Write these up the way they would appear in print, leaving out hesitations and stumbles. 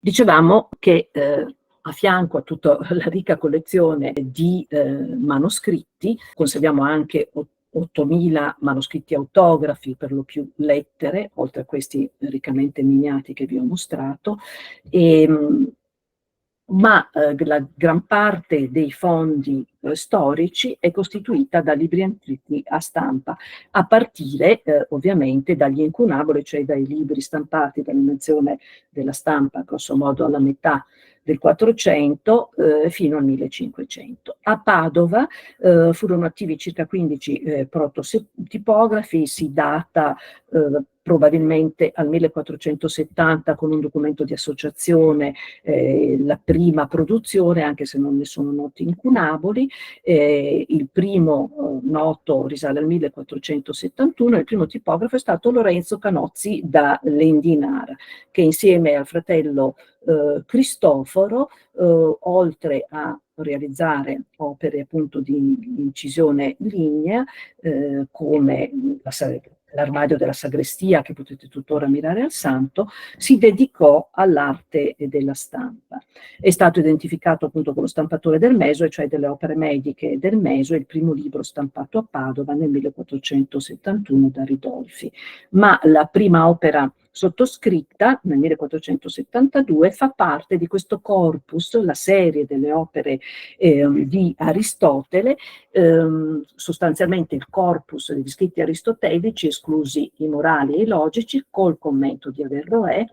Dicevamo che a fianco a tutta la ricca collezione di manoscritti, conserviamo anche 8.000 manoscritti autografi, per lo più lettere, oltre a questi riccamente miniati che vi ho mostrato, ma la gran parte dei fondi storici è costituita da libri antichi a stampa, a partire ovviamente dagli incunaboli, cioè dai libri stampati dall'invenzione della stampa, grosso modo alla metà del 400 fino al 1500. A Padova furono attivi circa 15 prototipografi, si data probabilmente al 1470 con un documento di associazione la prima produzione, anche se non ne sono noti incunaboli. Il primo noto risale al 1471, il primo tipografo è stato Lorenzo Canozzi da Lendinara, che insieme al fratello Cristoforo, oltre a realizzare opere appunto di incisione lignea, come l'armadio della sagrestia, che potete tuttora ammirare al Santo, si dedicò all'arte della stampa. È stato identificato appunto come stampatore del Meso, e cioè delle opere mediche del Meso, il primo libro stampato a Padova nel 1471 da Ridolfi. Ma la prima opera sottoscritta nel 1472 fa parte di questo corpus, la serie delle opere di Aristotele, sostanzialmente il corpus degli scritti aristotelici, esclusi i morali e i logici, col commento di Averroè,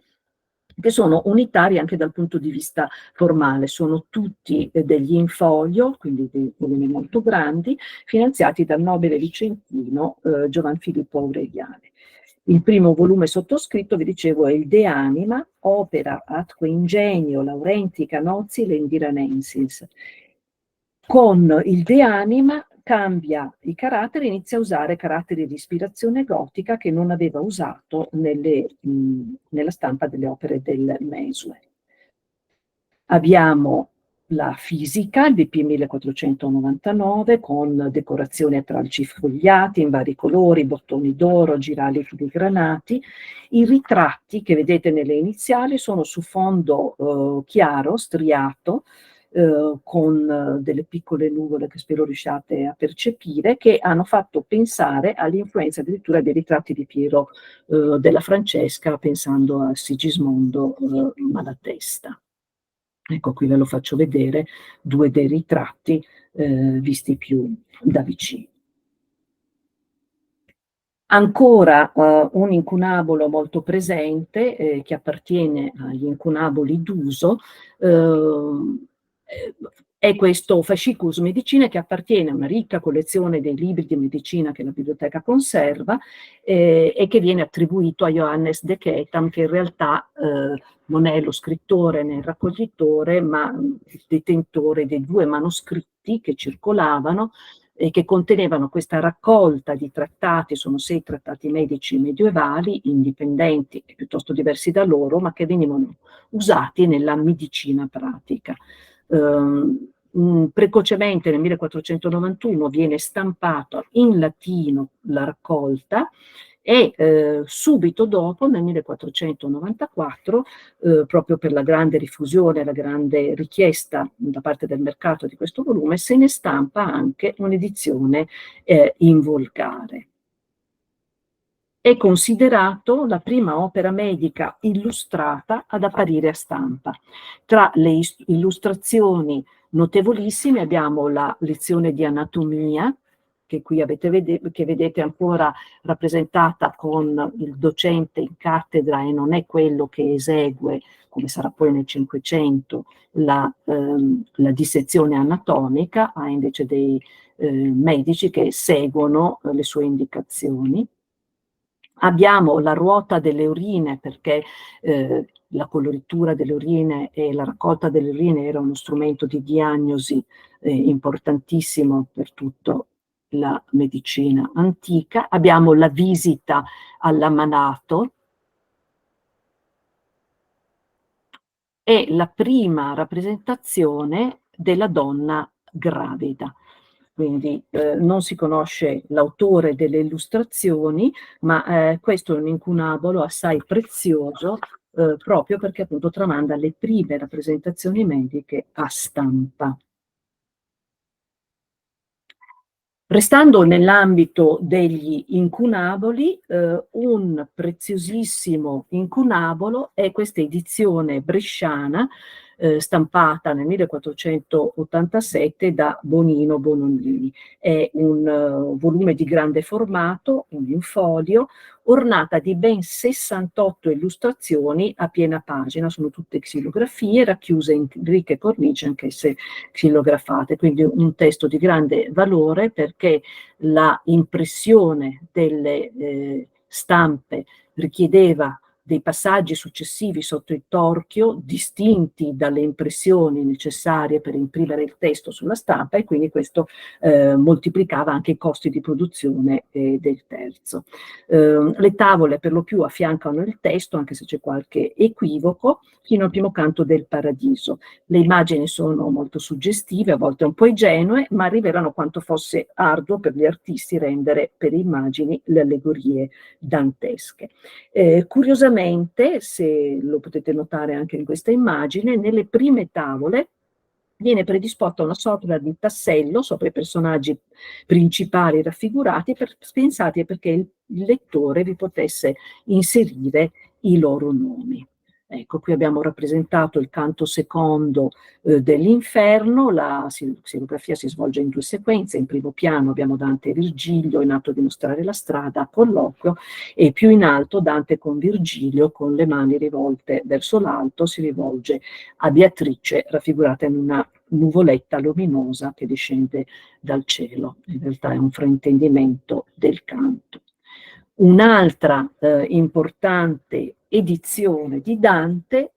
che sono unitari anche dal punto di vista formale, sono tutti degli in folio, quindi dei volumi molto grandi, finanziati dal nobile vicentino Giovan Filippo Aureliane. Il primo volume sottoscritto, vi dicevo, è il De Anima, opera atque ingenio Laurenti Canozzi Lendiranensis. Con il De Anima cambia i caratteri, inizia a usare caratteri di ispirazione gotica che non aveva usato nella stampa delle opere del Mesue. Abbiamo la fisica, il BP 1499, con decorazioni a tralci sfogliati in vari colori, bottoni d'oro, girali filigranati. I ritratti che vedete nelle iniziali sono su fondo chiaro, striato, con delle piccole nuvole che spero riusciate a percepire, che hanno fatto pensare all'influenza addirittura dei ritratti di Piero della Francesca, pensando a Sigismondo Malatesta. Ecco, qui ve lo faccio vedere, due dei ritratti visti più da vicino. Ancora un incunabolo molto presente che appartiene agli incunaboli d'uso, è questo Fascicus Medicinae, che appartiene a una ricca collezione dei libri di medicina che la biblioteca conserva e che viene attribuito a Johannes de Ketam, che in realtà non è lo scrittore né il raccoglitore, ma il detentore dei due manoscritti che circolavano e che contenevano questa raccolta di trattati, sono 6 trattati medici medievali, indipendenti e piuttosto diversi da loro, ma che venivano usati nella medicina pratica. Precocemente nel 1491 viene stampato in latino la raccolta, e subito dopo, nel 1494, proprio per la grande diffusione, la grande richiesta da parte del mercato di questo volume, se ne stampa anche un'edizione in volgare. È considerato la prima opera medica illustrata ad apparire a stampa. Tra le illustrazioni notevolissime abbiamo la lezione di anatomia, che qui che vedete ancora rappresentata con il docente in cattedra, e non è quello che esegue, come sarà poi nel Cinquecento, la dissezione anatomica, ha invece dei medici che seguono le sue indicazioni. Abbiamo la ruota delle urine, perché la coloritura delle urine e la raccolta delle urine era uno strumento di diagnosi importantissimo per tutta la medicina antica. Abbiamo la visita all'ammalato e la prima rappresentazione della donna gravida. Quindi non si conosce l'autore delle illustrazioni, ma questo è un incunabolo assai prezioso proprio perché appunto tramanda le prime rappresentazioni mediche a stampa. Restando nell'ambito degli incunaboli, un preziosissimo incunabolo è questa edizione bresciana, stampata nel 1487 da Bonino Bonolini. È un volume di grande formato, un infolio, ornata di ben 68 illustrazioni a piena pagina, sono tutte xilografie racchiuse in ricche cornici anch'esse xilografate, quindi un testo di grande valore perché la impressione delle stampe richiedeva dei passaggi successivi sotto il torchio, distinti dalle impressioni necessarie per imprimere il testo sulla stampa, e quindi questo moltiplicava anche i costi di produzione del terzo. Le tavole per lo più affiancano il testo, anche se c'è qualche equivoco, fino al primo canto del Paradiso. Le immagini sono molto suggestive, a volte un po' ingenue, ma rivelano quanto fosse arduo per gli artisti rendere per immagini le allegorie dantesche. Curiosamente, se lo potete notare anche in questa immagine, nelle prime tavole viene predisposta una sorta di tassello sopra i personaggi principali raffigurati, pensati perché il lettore vi potesse inserire i loro nomi. Ecco, qui abbiamo rappresentato il canto secondo dell'Inferno, la xilografia si svolge in due sequenze: in primo piano abbiamo Dante e Virgilio in atto di mostrare la strada a colloquio, e più in alto Dante con Virgilio con le mani rivolte verso l'alto si rivolge a Beatrice, raffigurata in una nuvoletta luminosa che discende dal cielo. In realtà è un fraintendimento del canto. Un'altra importante edizione di Dante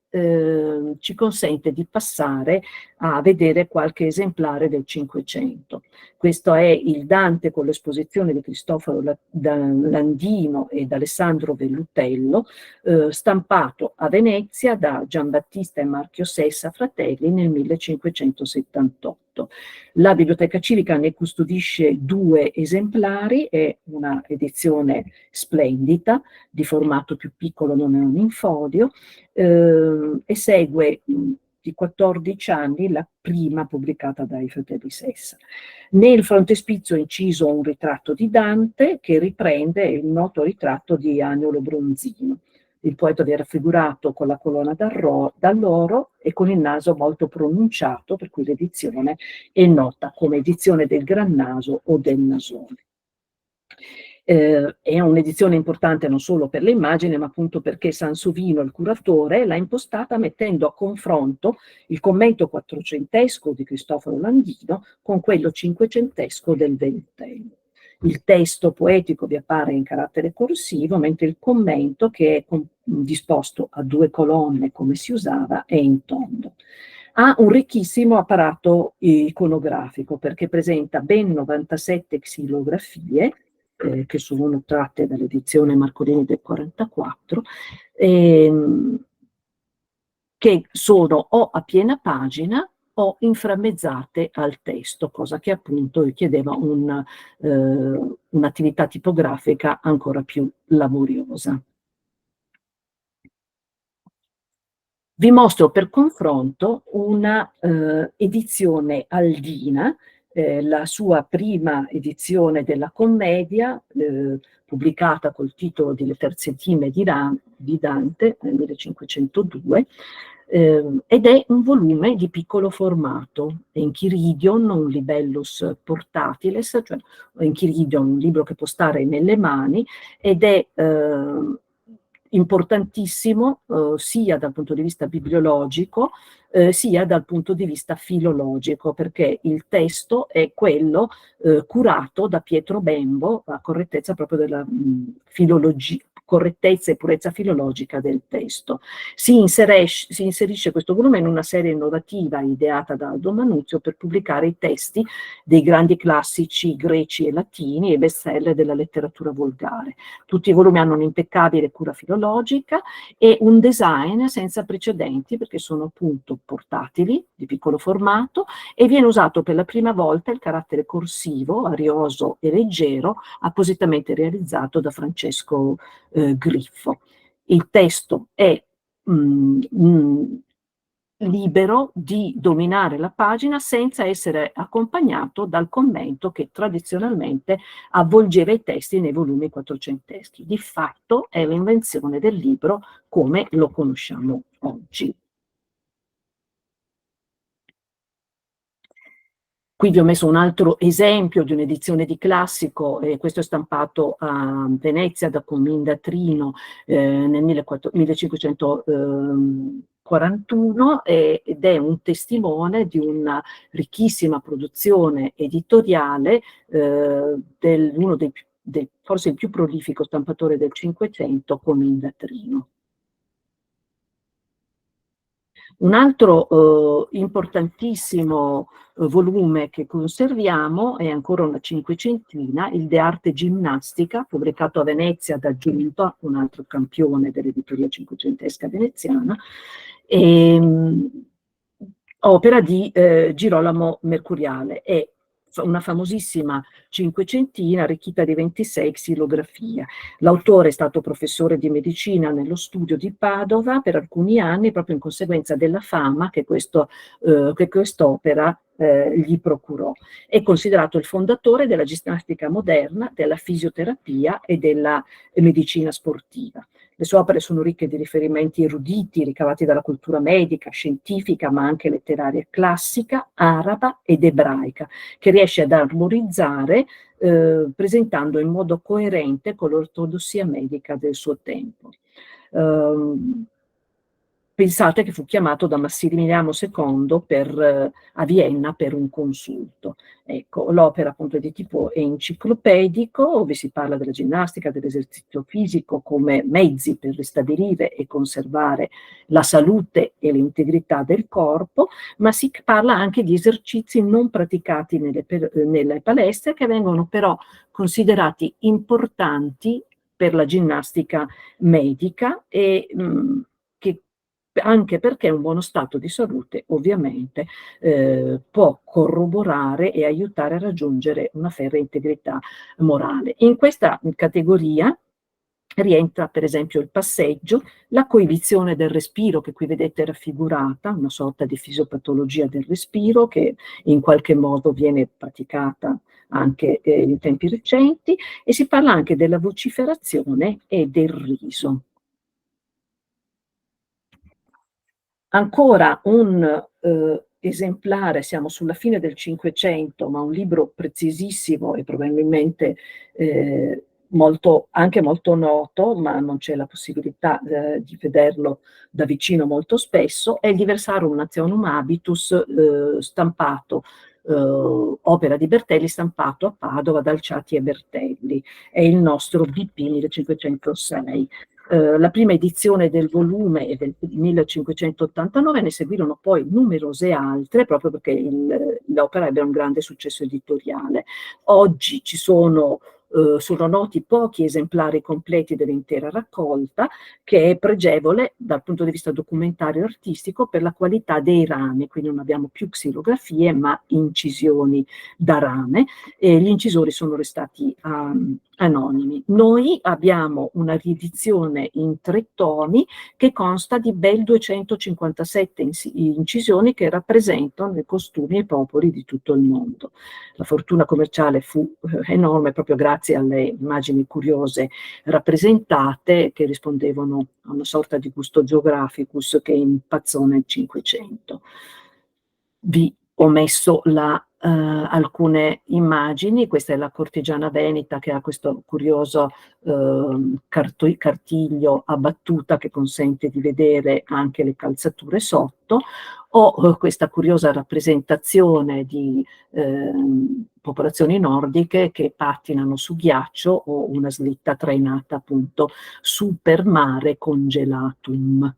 ci consente di passare a vedere qualche esemplare del Cinquecento. Questo è il Dante con l'esposizione di Cristoforo Landino ed Alessandro Vellutello, stampato a Venezia da Giambattista e Marchio Sessa fratelli nel 1578. La Biblioteca Civica ne custodisce 2 esemplari, è una edizione splendida, di formato più piccolo, non è un infolio, e segue di 14 anni la prima pubblicata dai fratelli Sessa. Nel frontespizio è inciso un ritratto di Dante che riprende il noto ritratto di Agnolo Bronzino. Il poeta vi è raffigurato con la colonna d'alloro e con il naso molto pronunciato, per cui l'edizione è nota come edizione del Gran Naso o del Nasone. È un'edizione importante non solo per le immagini, ma appunto perché Sansovino, il curatore, l'ha impostata mettendo a confronto il commento quattrocentesco di Cristoforo Landino con quello cinquecentesco del Vellutello. Il testo poetico vi appare in carattere corsivo, mentre il commento, che è disposto a 2 colonne come si usava, è in tondo. Ha un ricchissimo apparato iconografico perché presenta ben 97 xilografie, che sono tratte dall'edizione Marcolini del 44, che sono o a piena pagina o inframmezzate al testo, cosa che appunto richiedeva un'attività tipografica ancora più laboriosa. Vi mostro per confronto una edizione aldina, la sua prima edizione della commedia, pubblicata col titolo di Le terze time di Dante nel 1502, ed è un volume di piccolo formato, Enchiridion, un libellus portatiles, cioè Enchiridion, un libro che può stare nelle mani, ed è importantissimo sia dal punto di vista bibliologico sia dal punto di vista filologico, perché il testo è quello curato da Pietro Bembo, a correttezza proprio della filologia, correttezza e purezza filologica del testo. Si inserisce questo volume in una serie innovativa ideata da Aldo Manuzio per pubblicare i testi dei grandi classici greci e latini e bestseller della letteratura volgare. Tutti i volumi hanno un'impeccabile cura filologica e un design senza precedenti, perché sono appunto portatili, di piccolo formato, e viene usato per la prima volta il carattere corsivo, arioso e leggero, appositamente realizzato da Francesco Griffo. Il testo è mh, mh, libero di dominare la pagina senza essere accompagnato dal commento che tradizionalmente avvolgeva i testi nei volumi quattrocenteschi. Di fatto è l'invenzione del libro come lo conosciamo oggi. Qui vi ho messo un altro esempio di un'edizione di classico, questo è stampato a Venezia da Comendatrino nel 1541 ed è un testimone di una ricchissima produzione editoriale uno forse il più prolifico stampatore del Cinquecento, Comendatrino. Un altro importantissimo volume che conserviamo è ancora una cinquecentina, il De Arte Ginnastica, pubblicato a Venezia da Giunta, un altro campione dell'editoria cinquecentesca veneziana, ehm, opera di Girolamo Mercuriale. È una famosissima cinquecentina arricchita di 26 xilografie. L'autore è stato professore di medicina nello studio di Padova per alcuni anni, proprio in conseguenza della fama che quest'opera gli procurò. È considerato il fondatore della ginnastica moderna, della fisioterapia e della medicina sportiva. Le sue opere sono ricche di riferimenti eruditi ricavati dalla cultura medica, scientifica, ma anche letteraria classica, araba ed ebraica, che riesce ad armonizzare presentando in modo coerente con l'ortodossia medica del suo tempo. Ehm, Pensate che fu chiamato da Massimiliano II a Vienna per un consulto. Ecco, l'opera appunto è di tipo enciclopedico, dove si parla della ginnastica, dell'esercizio fisico come mezzi per ristabilire e conservare la salute e l'integrità del corpo, ma si parla anche di esercizi non praticati nelle palestre che vengono però considerati importanti per la ginnastica medica e che anche perché un buono stato di salute ovviamente può corroborare e aiutare a raggiungere una ferrea integrità morale. In questa categoria rientra per esempio il passeggio, la coibizione del respiro, che qui vedete raffigurata, una sorta di fisiopatologia del respiro che in qualche modo viene praticata anche in tempi recenti, e si parla anche della vociferazione e del riso. Ancora un esemplare, siamo sulla fine del Cinquecento, ma un libro preziosissimo e probabilmente anche molto noto, ma non c'è la possibilità di vederlo da vicino molto spesso, è il Diversarum Nationum Habitus stampato, opera di Bertelli, stampato a Padova da Alciati e Bertelli. È il nostro BP 1506. La prima edizione del volume è del 1589, ne seguirono poi numerose altre, proprio perché l'opera ebbe un grande successo editoriale. Oggi sono noti pochi esemplari completi dell'intera raccolta, che è pregevole dal punto di vista documentario e artistico per la qualità dei rami, quindi non abbiamo più xilografie ma incisioni da rame, e gli incisori sono restati anonimi. Noi abbiamo una riedizione in 3 tomi che consta di ben 257 incisioni che rappresentano i costumi e i popoli di tutto il mondo. La fortuna commerciale fu enorme proprio grazie alle immagini curiose rappresentate che rispondevano a una sorta di gusto geographicus che impazzò nel Cinquecento. Vi ho messo alcune immagini, questa è la cortigiana veneta che ha questo curioso cartiglio a battuta che consente di vedere anche le calzature sotto, o questa curiosa rappresentazione di popolazioni nordiche che pattinano su ghiaccio o una slitta trainata appunto su per mare congelatum.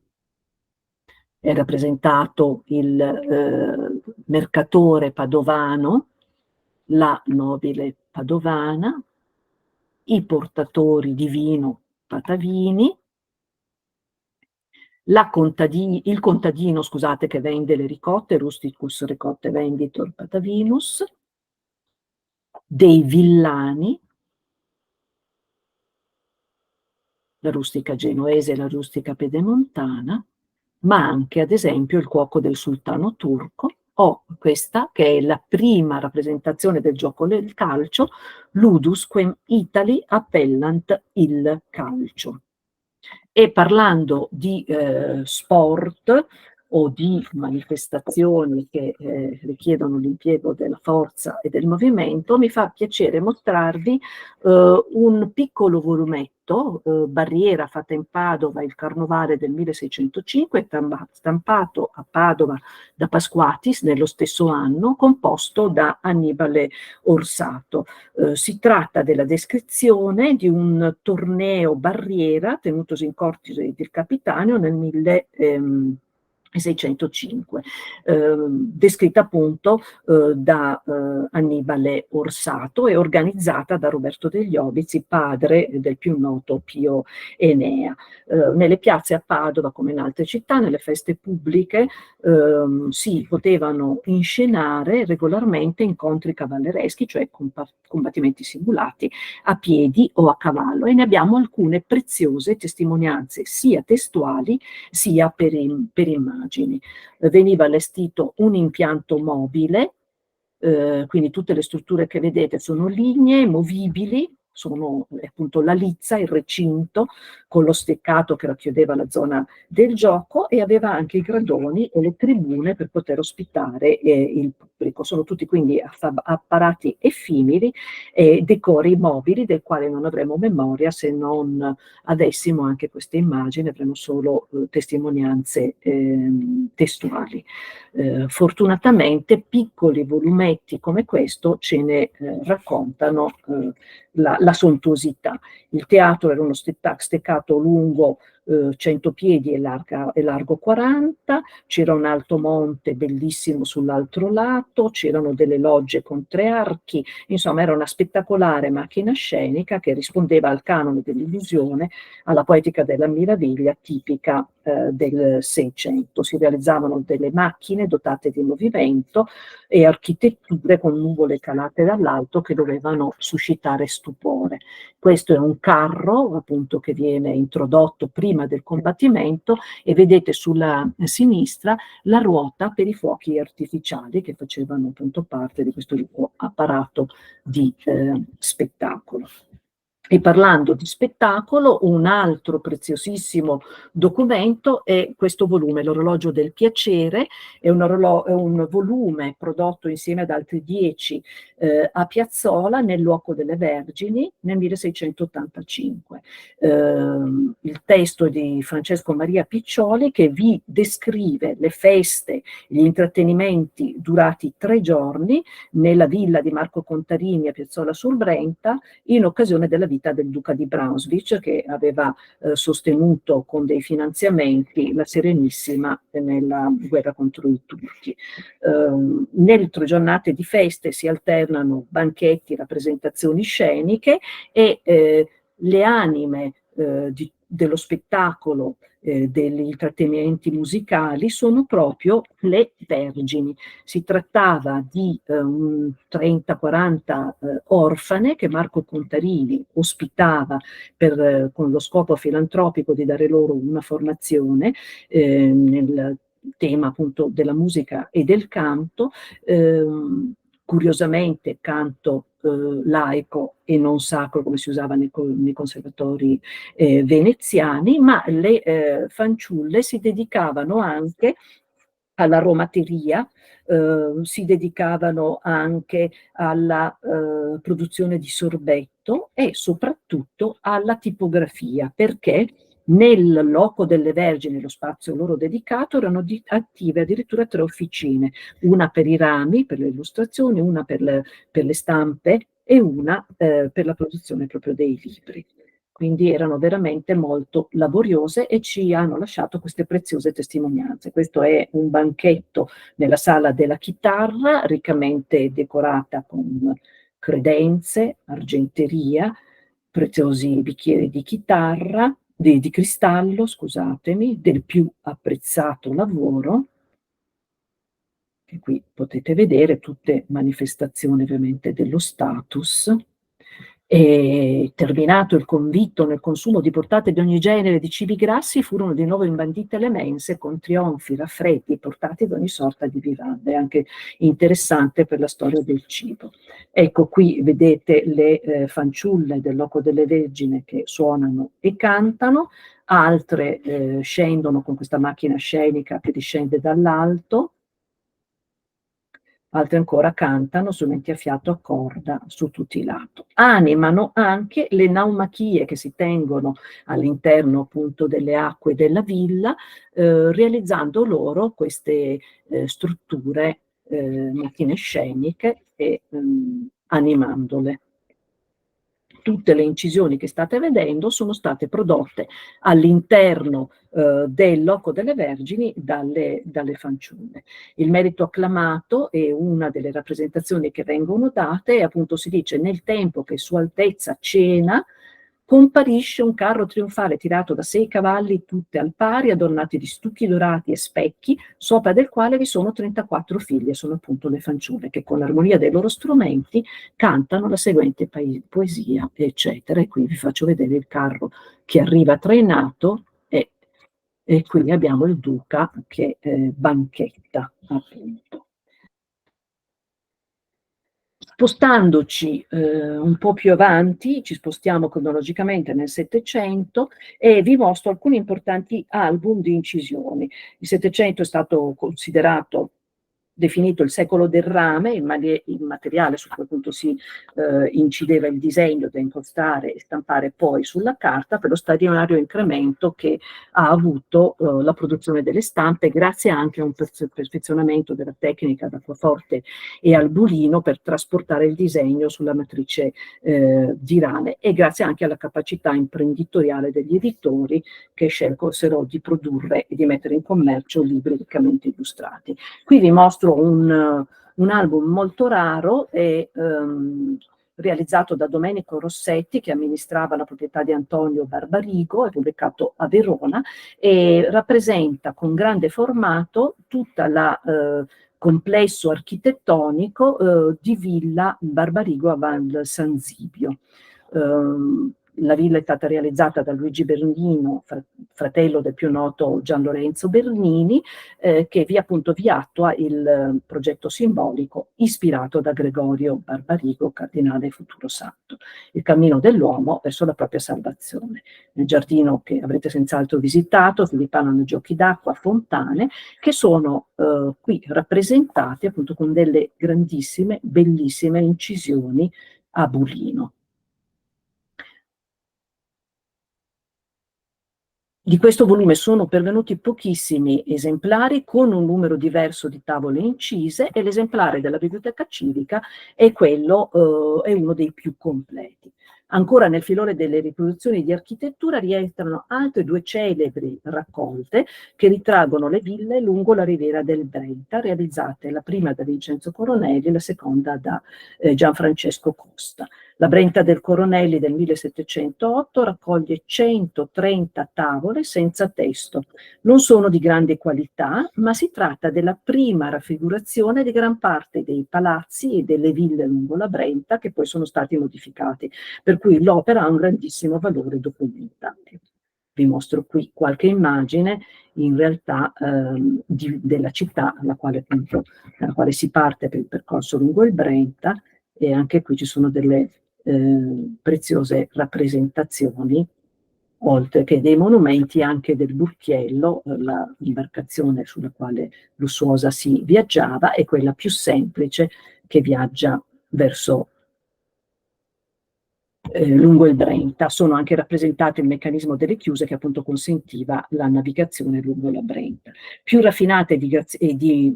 È rappresentato il mercatore padovano, la nobile padovana, i portatori di vino patavini, il contadino, scusate, che vende le ricotte, rusticus ricotte venditor patavinus, dei villani, la rustica genuese e la rustica pedemontana, ma anche ad esempio Il cuoco del sultano turco, o questa che è la prima rappresentazione del gioco del calcio, Ludus quem Italy appellant il calcio. E parlando di sport o di manifestazioni che richiedono l'impiego della forza e del movimento, mi fa piacere mostrarvi un piccolo volumetto, Barriera fatta in Padova, il Carnovale del 1605, stampato a Padova da Pasquatis nello stesso anno, composto da Annibale Orsato. Si tratta della descrizione di un torneo barriera tenutosi in corte del Capitanio nel 1605, descritta appunto da Annibale Orsato e organizzata da Roberto degli Ovizi, padre del più noto Pio Enea. Nelle piazze a Padova, come in altre città, nelle feste pubbliche, si potevano inscenare regolarmente incontri cavallereschi, cioè combattimenti simulati a piedi o a cavallo, e ne abbiamo alcune preziose testimonianze sia testuali sia per immagini. Veniva allestito un impianto mobile, quindi tutte le strutture che vedete sono lignee, movibili, sono appunto la lizza, il recinto con lo steccato che racchiudeva la zona del gioco, e aveva anche i gradoni e le tribune per poter ospitare il pubblico. Sono tutti quindi apparati effimeri e decori mobili del quale non avremo memoria se non avessimo anche queste immagini, avremo solo testimonianze testuali. Fortunatamente piccoli volumetti come questo ce ne raccontano la sontuosità. Il teatro era uno steccato lungo 100 piedi e largo 40, c'era un alto monte bellissimo sull'altro lato, c'erano delle logge con 3 archi, insomma era una spettacolare macchina scenica che rispondeva al canone dell'illusione, alla poetica della meraviglia tipica del Seicento. Si realizzavano delle macchine dotate di movimento e architetture con nuvole calate dall'alto che dovevano suscitare stupore. Questo è un carro appunto che viene introdotto prima del combattimento, e vedete sulla sinistra la ruota per i fuochi artificiali che facevano appunto parte di questo apparato di spettacolo. E parlando di spettacolo, un altro preziosissimo documento è questo volume, L'orologio del piacere, è un volume prodotto insieme ad altri 10 a Piazzola nel Luoco delle Vergini nel 1685. Il testo è di Francesco Maria Piccioli, che vi descrive le feste, gli intrattenimenti durati 3 giorni nella villa di Marco Contarini a Piazzola sul Brenta in occasione della vita del duca di Brunswick, che aveva sostenuto con dei finanziamenti la Serenissima nella guerra contro i turchi. Nelle 3 giornate di feste si alternano banchetti, rappresentazioni sceniche, e le anime dello spettacolo, degli intrattenimenti musicali sono proprio le Vergini. Si trattava di 30-40 orfane che Marco Contarini ospitava con lo scopo filantropico di dare loro una formazione nel tema appunto della musica e del canto, curiosamente canto laico e non sacro come si usava nei conservatori veneziani, ma le fanciulle si dedicavano anche all'aromateria, si dedicavano anche alla produzione di sorbetto e soprattutto alla tipografia, perché nel Loco delle Vergini, lo spazio loro dedicato, erano attive addirittura 3 officine, una per i rami, per le illustrazioni, una per le stampe e una per la produzione proprio dei libri. Quindi erano veramente molto laboriose e ci hanno lasciato queste preziose testimonianze. Questo è un banchetto nella sala della chitarra, riccamente decorata con credenze, argenteria, preziosi bicchieri di chitarra, di cristallo, scusatemi, del più apprezzato lavoro, che qui potete vedere, tutte manifestazioni ovviamente dello status, E terminato il convitto nel consumo di portate di ogni genere di cibi grassi, furono di nuovo imbandite le mense con trionfi, raffretti, portate di ogni sorta di vivande. È anche interessante per la storia del cibo. Ecco, qui vedete le fanciulle del Loco delle Vergini che suonano e cantano, altre scendono con questa macchina scenica che discende dall'alto, altre ancora cantano strumenti a fiato a corda su tutti i lati. Animano anche le naumachie che si tengono all'interno appunto delle acque della villa, realizzando loro queste strutture, macchine sceniche e animandole. Tutte le incisioni che state vedendo sono state prodotte all'interno del Loco delle Vergini dalle fanciulle. Il merito acclamato e una delle rappresentazioni che vengono date è appunto, si dice, nel tempo che Sua Altezza cena, comparisce un carro trionfale tirato da 6 cavalli, tutte al pari, adornati di stucchi dorati e specchi, sopra del quale vi sono 34 figlie, sono appunto le fanciulle, che con l'armonia dei loro strumenti cantano la seguente poesia, eccetera. E qui vi faccio vedere il carro che arriva trainato e qui abbiamo il duca che banchetta, appunto. Spostandoci un po' più avanti, ci spostiamo cronologicamente nel Settecento e vi mostro alcuni importanti album di incisioni. Il Settecento è stato considerato, definito il secolo del rame, il materiale su cui appunto si incideva il disegno da impostare e stampare poi sulla carta, per lo straordinario incremento che ha avuto la produzione delle stampe, grazie anche a un perfezionamento della tecnica d'acquaforte e al bulino per trasportare il disegno sulla matrice di rame, e grazie anche alla capacità imprenditoriale degli editori che scelsero di produrre e di mettere in commercio libri riccamente illustrati. Qui vi mostro un album molto raro e realizzato da Domenico Rossetti, che amministrava la proprietà di Antonio Barbarigo, è pubblicato a Verona e rappresenta con grande formato tutta la complesso architettonico di Villa Barbarigo a Val San Zibio. La villa è stata realizzata da Luigi Bernino, fratello del più noto Gian Lorenzo Bernini, che appunto vi attua il progetto simbolico ispirato da Gregorio Barbarigo, cardinale e futuro santo, il cammino dell'uomo verso la propria salvazione. Nel giardino che avrete senz'altro visitato, vi parlano giochi d'acqua, fontane, che sono qui rappresentate appunto con delle grandissime, bellissime incisioni a bulino. Di questo volume sono pervenuti pochissimi esemplari con un numero diverso di tavole incise, e l'esemplare della biblioteca civica è è uno dei più completi. Ancora nel filone delle riproduzioni di architettura rientrano altre 2 celebri raccolte che ritraggono le ville lungo la riviera del Brenta, realizzate la prima da Vincenzo Coronelli e la seconda da Gianfrancesco Costa. La Brenta del Coronelli del 1708 raccoglie 130 tavole senza testo. Non sono di grande qualità, ma si tratta della prima raffigurazione di gran parte dei palazzi e delle ville lungo la Brenta, che poi sono stati modificati, per cui l'opera ha un grandissimo valore documentale. Vi mostro qui qualche immagine in realtà della città dalla quale si parte per il percorso lungo il Brenta, e anche qui ci sono delle preziose rappresentazioni, oltre che dei monumenti, anche del Burchiello, la imbarcazione sulla quale lussuosa si viaggiava, e quella più semplice che viaggia verso lungo il Brenta. Sono anche rappresentate il meccanismo delle chiuse che appunto consentiva la navigazione lungo la Brenta. Più raffinate e di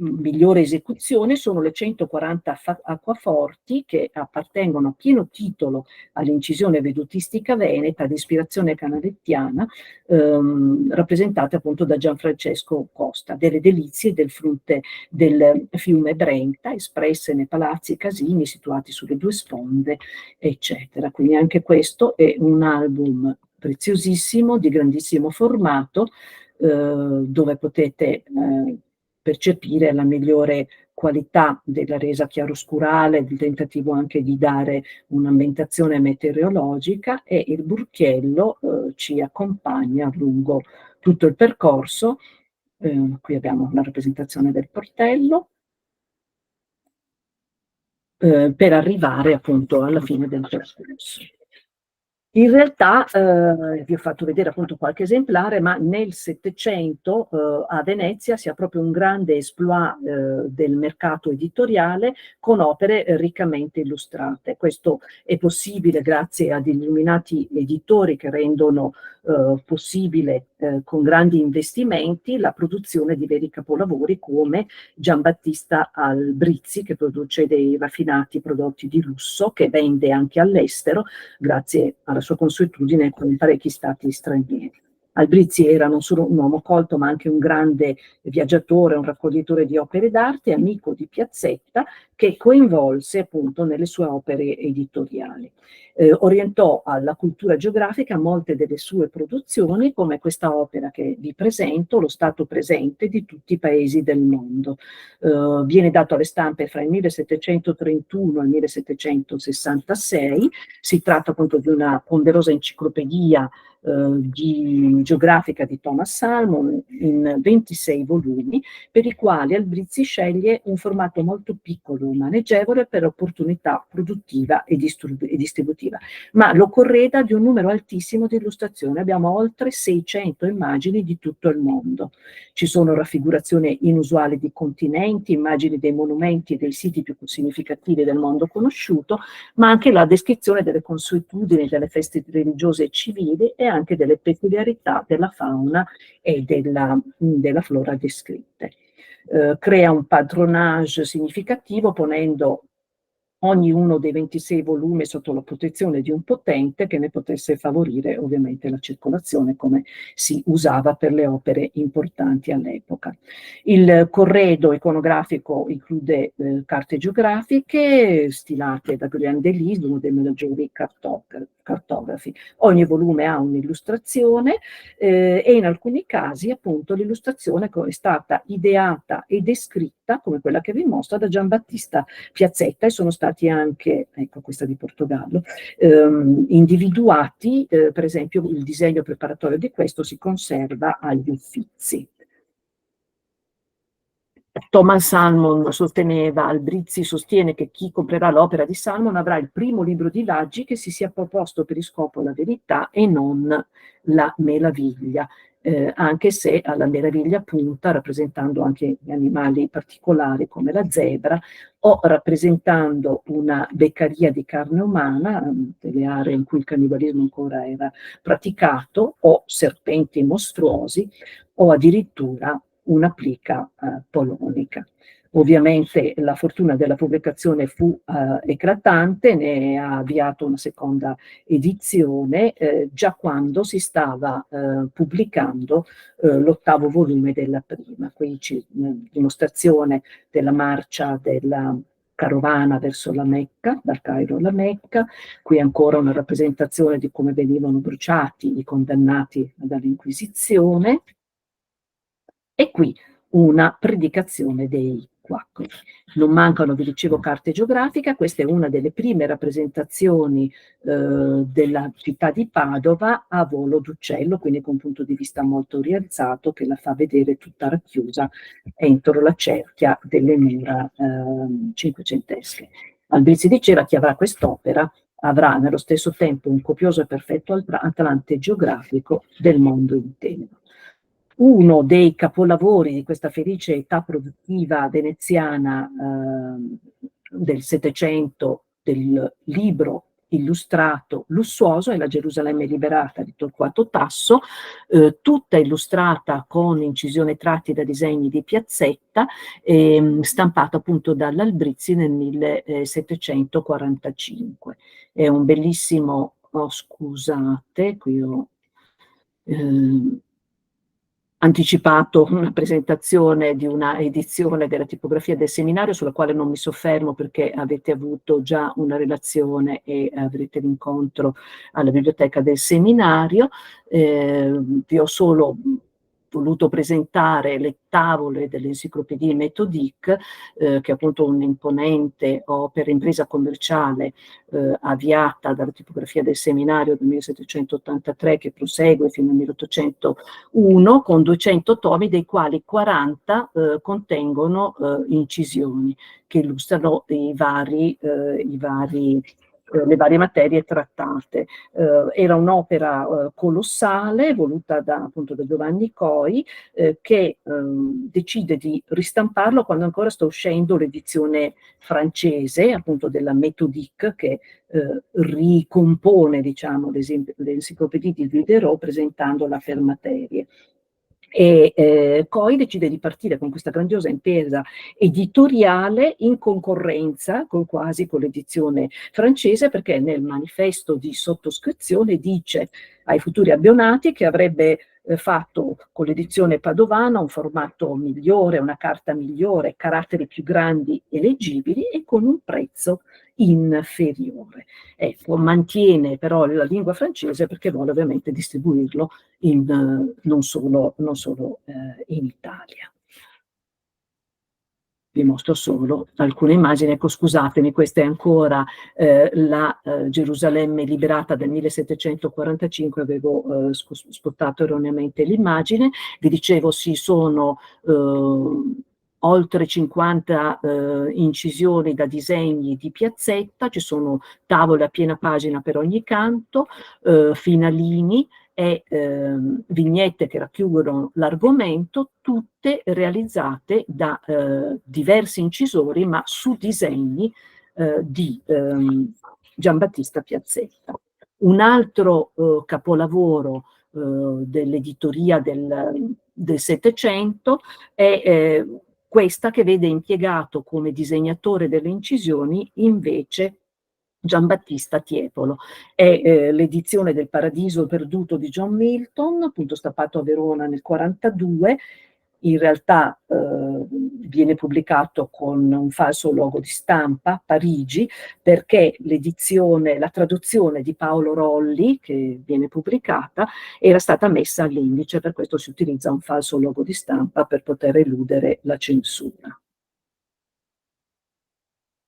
migliore esecuzione sono le 140 acquaforti che appartengono a pieno titolo all'incisione vedutistica veneta di ispirazione canalettiana, rappresentate appunto da Gianfrancesco Costa, delle delizie del fronte del fiume Brenta, espresse nei palazzi e casini situati sulle 2 sponde, eccetera. Quindi anche questo è un album preziosissimo, di grandissimo formato, dove potete percepire la migliore qualità della resa chiaroscurale, il tentativo anche di dare un'ambientazione meteorologica, e il burchiello ci accompagna lungo tutto il percorso. Qui abbiamo la rappresentazione del portello, per arrivare appunto alla fine del percorso. In realtà, vi ho fatto vedere appunto qualche esemplare, ma nel '700, a Venezia si ha proprio un grande exploit, del mercato editoriale con opere riccamente illustrate. Questo è possibile grazie ad illuminati editori che rendono possibile, con grandi investimenti, la produzione di veri capolavori come Giambattista Albrizzi, che produce dei raffinati prodotti di lusso, che vende anche all'estero, grazie alla sua consuetudine con parecchi stati stranieri. Albrizzi era non solo un uomo colto, ma anche un grande viaggiatore, un raccoglitore di opere d'arte, amico di Piazzetta, che coinvolse appunto nelle sue opere editoriali. Orientò alla cultura geografica molte delle sue produzioni, come questa opera che vi presento, Lo Stato presente di tutti i paesi del mondo. Viene dato alle stampe fra il 1731 e il 1766. Si tratta appunto di una ponderosa enciclopedia geografica di Thomas Salmon in 26 volumi, per i quali Albrizzi sceglie un formato molto piccolo, maneggevole per opportunità produttiva e distributiva, ma lo correda di un numero altissimo di illustrazioni. Abbiamo oltre 600 immagini di tutto il mondo. Ci sono raffigurazioni inusuali di continenti, immagini dei monumenti e dei siti più significativi del mondo conosciuto, ma anche la descrizione delle consuetudini delle feste religiose e civili e anche delle peculiarità della fauna e della flora descritte. Crea un patronage significativo ponendo ognuno dei 26 volumi sotto la protezione di un potente che ne potesse favorire ovviamente la circolazione, come si usava per le opere importanti all'epoca. Il corredo iconografico include carte geografiche stilate da Brian Delis, uno dei maggiori cartografi. Ogni volume ha un'illustrazione e in alcuni casi appunto l'illustrazione è stata ideata e descritta, come quella che vi mostro, da Giambattista Piazzetta, e sono stati anche, ecco questa di Portogallo, individuati, per esempio il disegno preparatorio di questo si conserva agli Uffizi. Thomas Salmon sosteneva, Albrizzi sostiene che chi comprerà l'opera di Salmon avrà il primo libro di viaggi che si sia proposto per iscopo la verità e non la meraviglia, anche se alla meraviglia punta rappresentando anche gli animali particolari come la zebra, o rappresentando una beccaria di carne umana, delle aree in cui il cannibalismo ancora era praticato, o serpenti mostruosi, o addirittura una plica polonica. Ovviamente la fortuna della pubblicazione fu eclatante, ne ha avviato una seconda edizione già quando si stava pubblicando l'8º volume della prima. Qui c'è una dimostrazione della marcia della carovana verso la Mecca, dal Cairo alla Mecca. Qui ancora una rappresentazione di come venivano bruciati i condannati dall'Inquisizione. E qui una predicazione dei quattro. Non mancano, vi dicevo, carte geografiche. Questa è una delle prime rappresentazioni della città di Padova a volo d'uccello, quindi con un punto di vista molto rialzato, che la fa vedere tutta racchiusa entro la cerchia delle mura cinquecentesche. Albrizzi diceva: chi avrà quest'opera avrà nello stesso tempo un copioso e perfetto atlante geografico del mondo intero. Uno dei capolavori di questa felice età produttiva veneziana del Settecento, del libro illustrato lussuoso, è la Gerusalemme liberata di Torquato Tasso, tutta illustrata con incisione tratti da disegni di Piazzetta, stampata appunto dall'Albrizzi nel 1745. È un bellissimo, oh, scusate, qui ho anticipato una presentazione di una edizione della tipografia del seminario, sulla quale non mi soffermo perché avete avuto già una relazione e avrete l'incontro alla biblioteca del seminario. Vi ho solo voluto presentare le tavole dell'Encyclopédie Méthodique, che è appunto un'imponente opera impresa commerciale avviata dalla tipografia del seminario del 1783, che prosegue fino al 1801, con 200 tomi, dei quali 40 contengono incisioni che illustrano le varie materie trattate. Era un'opera colossale, voluta appunto da Giovanni Coi, che decide di ristamparlo quando ancora sta uscendo l'edizione francese, appunto della Méthodique, che ricompone, diciamo, l'Encyclopédie di Diderot presentando la Fermaterie. E Coi decide di partire con questa grandiosa impresa editoriale in concorrenza quasi con l'edizione francese, perché nel manifesto di sottoscrizione dice ai futuri abbonati che avrebbe fatto con l'edizione padovana un formato migliore, una carta migliore, caratteri più grandi e leggibili e con un prezzo inferiore. Ecco, mantiene però la lingua francese perché vuole ovviamente distribuirlo non solo in Italia. Vi mostro solo alcune immagini. Ecco, scusatemi, questa è ancora la Gerusalemme liberata del 1745, avevo spostato erroneamente l'immagine. Vi dicevo, sì, sono oltre 50 incisioni da disegni di piazzetta, ci sono tavole a piena pagina per ogni canto, finalini e vignette che racchiudono l'argomento, tutte realizzate da diversi incisori, ma su disegni di Giambattista Piazzetta. Un altro capolavoro dell'editoria del Settecento è questa, che vede impiegato come disegnatore delle incisioni invece Giambattista Tiepolo. È l'edizione del Paradiso perduto di John Milton, appunto stampato a Verona nel 1942. In realtà viene pubblicato con un falso logo di stampa, Parigi, perché la traduzione di Paolo Rolli, che viene pubblicata, era stata messa all'indice, per questo si utilizza un falso logo di stampa per poter eludere la censura.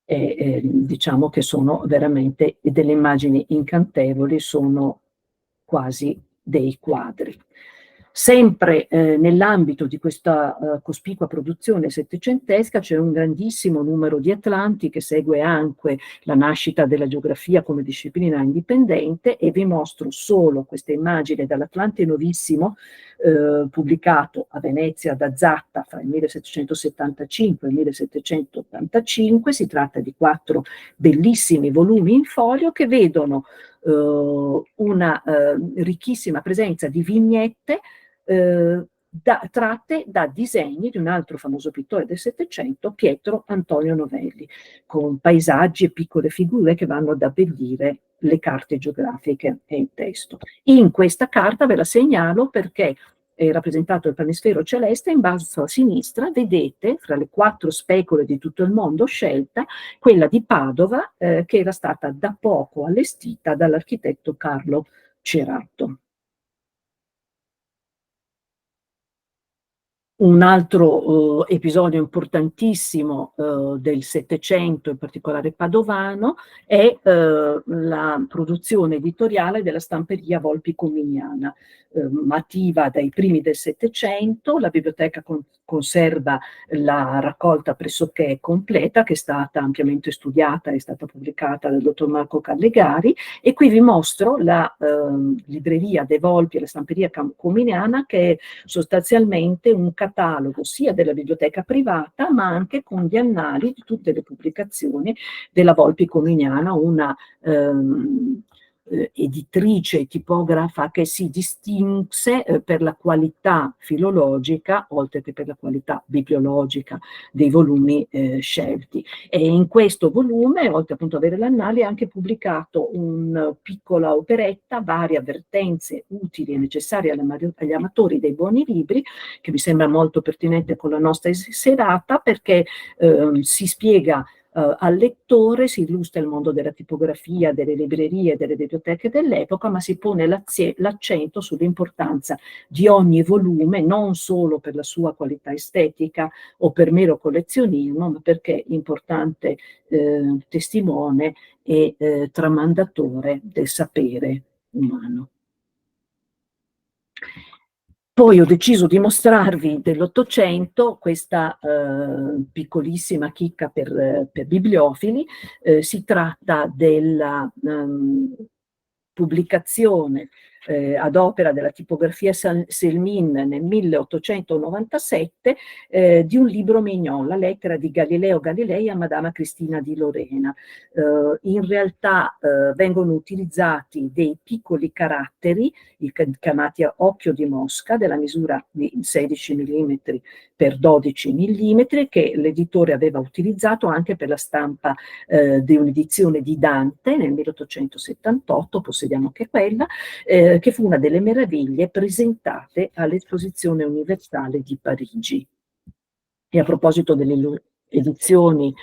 Diciamo che sono veramente delle immagini incantevoli, sono quasi dei quadri. Sempre nell'ambito di questa cospicua produzione settecentesca c'è un grandissimo numero di Atlanti che segue anche la nascita della geografia come disciplina indipendente, e vi mostro solo queste immagini dall'Atlante Novissimo, pubblicato a Venezia da Zatta fra il 1775 e il 1785. Si tratta di 4 bellissimi volumi in folio che vedono una ricchissima presenza di vignette tratte da disegni di un altro famoso pittore del Settecento, Pietro Antonio Novelli, con paesaggi e piccole figure che vanno ad abbellire le carte geografiche e il testo. In questa carta ve la segnalo perché è rappresentato il planisfero celeste, in basso a sinistra vedete, fra le 4 specule di tutto il mondo scelta, quella di Padova, che era stata da poco allestita dall'architetto Carlo Cerato. Un altro episodio importantissimo del Settecento, in particolare padovano, è la produzione editoriale della stamperia Volpi Cominiana, attiva dai primi del Settecento. La biblioteca conserva la raccolta pressoché completa, che è stata ampiamente studiata, è stata pubblicata dal dottor Marco Callegari, e qui vi mostro la libreria dei Volpi e la stamperia cominiana, che è sostanzialmente un catalogo sia della biblioteca privata, ma anche con gli annali di tutte le pubblicazioni della Volpi Cominiana, una editrice tipografa che si distinse per la qualità filologica, oltre che per la qualità bibliologica dei volumi scelti. E in questo volume, oltre appunto ad avere l'annale, ha anche pubblicato una piccola operetta, varie avvertenze utili e necessarie agli amatori dei buoni libri, che mi sembra molto pertinente con la nostra serata, perché si spiega al lettore si illustra il mondo della tipografia, delle librerie, delle biblioteche dell'epoca, ma si pone l'accento sull'importanza di ogni volume, non solo per la sua qualità estetica o per mero collezionismo, ma perché è importante testimone e tramandatore del sapere umano. Poi ho deciso di mostrarvi dell'Ottocento questa piccolissima chicca per bibliofili. Si tratta della pubblicazione ad opera della tipografia Selmin nel 1897 di un libro Mignon, la lettera di Galileo Galilei a Madama Cristina di Lorena. In realtà vengono utilizzati dei piccoli caratteri chiamati a occhio di mosca della misura di 16 mm per 12 mm che l'editore aveva utilizzato anche per la stampa di un'edizione di Dante nel 1878, possediamo anche quella, che fu una delle meraviglie presentate all'Esposizione Universale di Parigi. E a proposito delle edizioni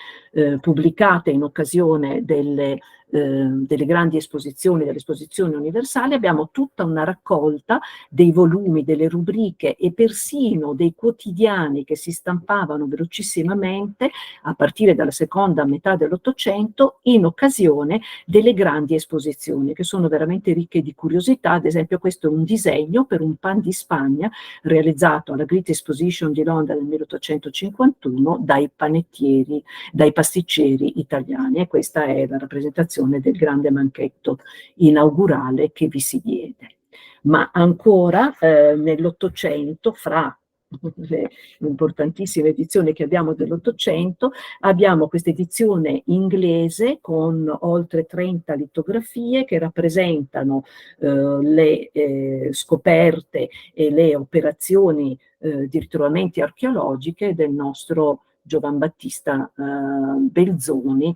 pubblicate in occasione delle grandi esposizioni, dell'Esposizione Universale, abbiamo tutta una raccolta dei volumi, delle rubriche e persino dei quotidiani che si stampavano velocissimamente a partire dalla seconda metà dell'Ottocento in occasione delle grandi esposizioni, che sono veramente ricche di curiosità. Ad esempio questo è un disegno per un pan di Spagna realizzato alla Great Exposition di Londra nel 1851 dai panettieri, dai pasticceri italiani, e questa è la rappresentazione del grande banchetto inaugurale che vi si diede. Ma ancora nell'Ottocento, fra le importantissime edizioni che abbiamo dell'Ottocento, abbiamo questa edizione inglese con oltre 30 litografie che rappresentano le scoperte e le operazioni di ritrovamenti archeologiche del nostro Giovan Battista Belzoni,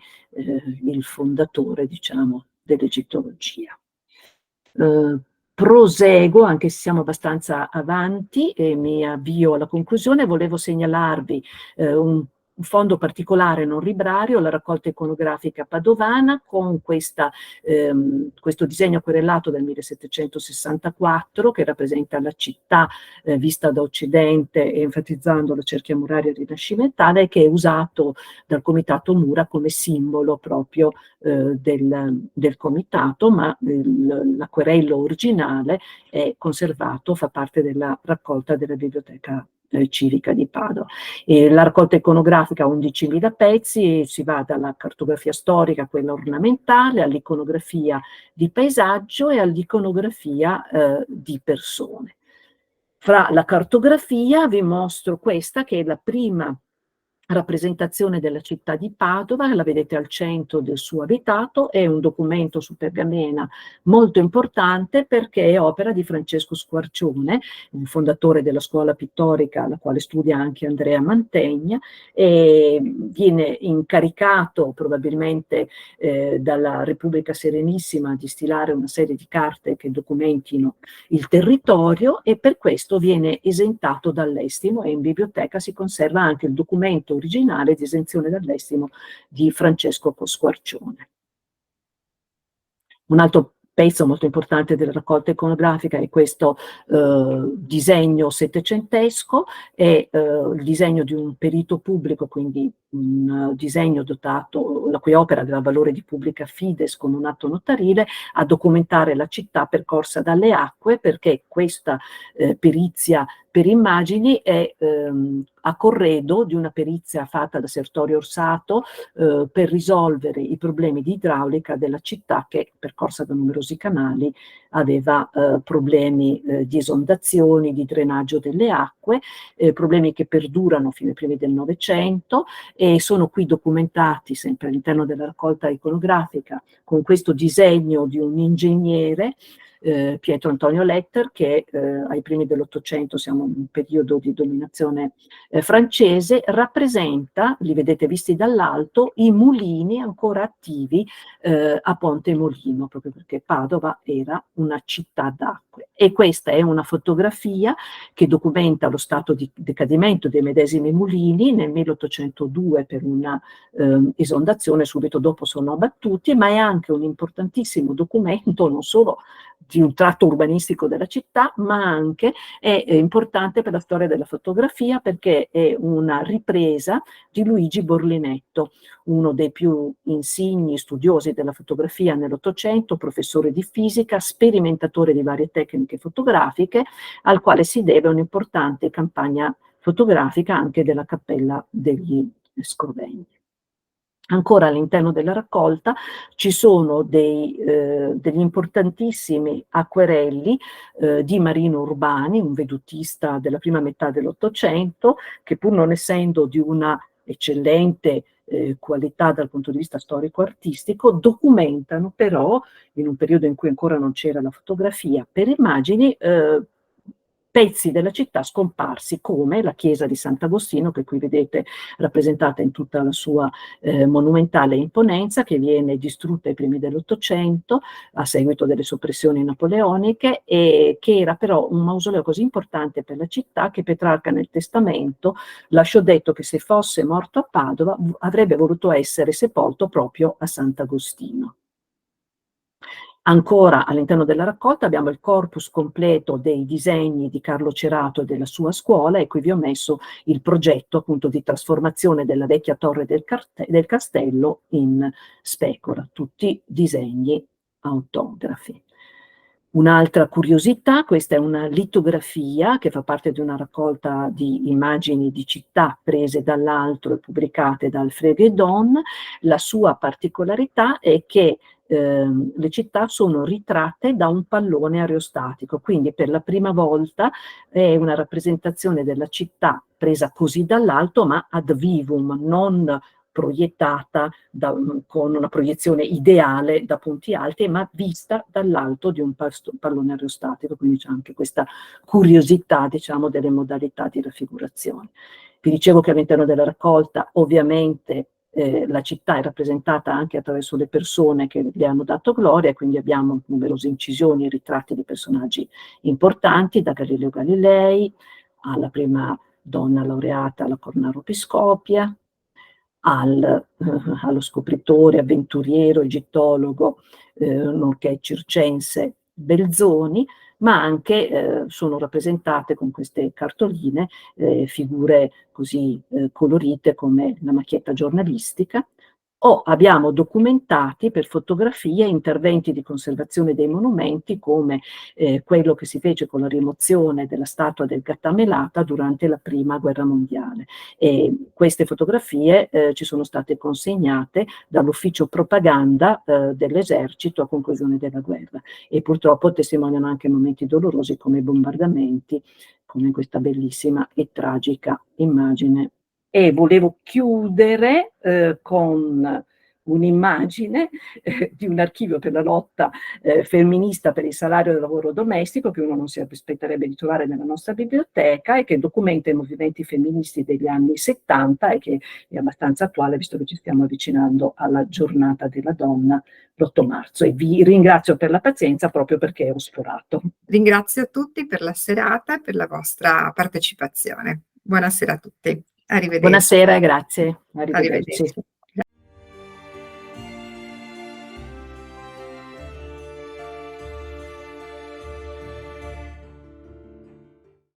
il fondatore, diciamo, dell'egittologia. Proseguo, anche se siamo abbastanza avanti, e mi avvio alla conclusione. Volevo segnalarvi un fondo particolare non librario, la raccolta iconografica padovana, con questo disegno querellato del 1764 che rappresenta la città vista da Occidente, enfatizzando la cerchia muraria rinascimentale, che è usato dal Comitato Mura come simbolo proprio del comitato, ma l'acquerello originale è conservato, fa parte della raccolta della biblioteca civica di Padova. La raccolta iconografica ha 11.000 pezzi, si va dalla cartografia storica, quella ornamentale, all'iconografia di paesaggio e all'iconografia di persone. Fra la cartografia vi mostro questa, che è la prima rappresentazione della città di Padova, la vedete al centro del suo abitato. È un documento su pergamena molto importante perché è opera di Francesco Squarcione, il fondatore della scuola pittorica, la quale studia anche Andrea Mantegna, e viene incaricato probabilmente dalla Repubblica Serenissima di stilare una serie di carte che documentino il territorio, e per questo viene esentato dall'estimo, e in biblioteca si conserva anche il documento originale di esenzione dall'estimo di Francesco Squarcione. Un altro pezzo molto importante della raccolta iconografica è questo disegno settecentesco, è il disegno di un perito pubblico, quindi un disegno dotato, la cui opera aveva valore di pubblica fides con un atto notarile, a documentare la città percorsa dalle acque, perché questa perizia per immagini è a corredo di una perizia fatta da Sertorio Orsato per risolvere i problemi di idraulica della città, che, percorsa da numerosi canali, aveva problemi di esondazioni, di drenaggio delle acque, problemi che perdurano fino ai primi del Novecento, e sono qui documentati sempre all'interno della raccolta iconografica con questo disegno di un ingegnere Pietro Antonio Letter, che ai primi dell'Ottocento, siamo in un periodo di dominazione francese, rappresenta, li vedete visti dall'alto, i mulini ancora attivi a Ponte Molino, proprio perché Padova era una città d'acque. E questa è una fotografia che documenta lo stato di decadimento dei medesimi mulini nel 1802 per una esondazione, subito dopo sono abbattuti, ma è anche un importantissimo documento non solo di un tratto urbanistico della città, ma anche è importante per la storia della fotografia perché è una ripresa di Luigi Borlinetto, uno dei più insigni studiosi della fotografia nell'Ottocento, professore di fisica, sperimentatore di varie tecniche fotografiche, al quale si deve un'importante campagna fotografica anche della Cappella degli Scrovegni. Ancora all'interno della raccolta ci sono degli importantissimi acquerelli di Marino Urbani, un vedutista della prima metà dell'Ottocento, che pur non essendo di una eccellente qualità dal punto di vista storico-artistico, documentano però, in un periodo in cui ancora non c'era la fotografia per immagini, pezzi della città scomparsi, come la chiesa di Sant'Agostino, che qui vedete rappresentata in tutta la sua monumentale imponenza, che viene distrutta ai primi dell'Ottocento a seguito delle soppressioni napoleoniche, e che era però un mausoleo così importante per la città che Petrarca nel testamento lasciò detto che se fosse morto a Padova avrebbe voluto essere sepolto proprio a Sant'Agostino. Ancora all'interno della raccolta abbiamo il corpus completo dei disegni di Carlo Cerato e della sua scuola, e qui vi ho messo il progetto appunto di trasformazione della vecchia torre del castello in specora, tutti disegni autografi. Un'altra curiosità, questa è una litografia che fa parte di una raccolta di immagini di città prese dall'alto e pubblicate da Alfredo Edon. La sua particolarità è che le città sono ritratte da un pallone aerostatico, quindi per la prima volta è una rappresentazione della città presa così dall'alto, ma ad vivum, non proiettata con una proiezione ideale da punti alti, ma vista dall'alto di un pallone aerostatico, quindi c'è anche questa curiosità, diciamo, delle modalità di raffigurazione. Vi dicevo che all'interno della raccolta ovviamente la città è rappresentata anche attraverso le persone che le hanno dato gloria, quindi abbiamo numerose incisioni e ritratti di personaggi importanti, da Galileo Galilei alla prima donna laureata alla Cornaro Piscopia, allo scopritore, avventuriero, egittologo, nonché circense Belzoni, ma anche sono rappresentate con queste cartoline figure così colorite come la macchietta giornalistica, o abbiamo documentati per fotografie interventi di conservazione dei monumenti come quello che si fece con la rimozione della statua del Gattamelata durante la Prima Guerra Mondiale. E queste fotografie ci sono state consegnate dall'ufficio propaganda dell'esercito a conclusione della guerra e purtroppo testimoniano anche momenti dolorosi come i bombardamenti, come questa bellissima e tragica immagine. E volevo chiudere con un'immagine di un archivio per la lotta femminista per il salario del lavoro domestico, che uno non si aspetterebbe di trovare nella nostra biblioteca, e che documenta i movimenti femministi degli anni 70 e che è abbastanza attuale, visto che ci stiamo avvicinando alla giornata della donna, l'8 marzo. E vi ringrazio per la pazienza proprio perché ho sforato. Ringrazio tutti per la serata e per la vostra partecipazione. Buonasera a tutti. Arrivederci. Buonasera e grazie. Arrivederci. Arrivederci.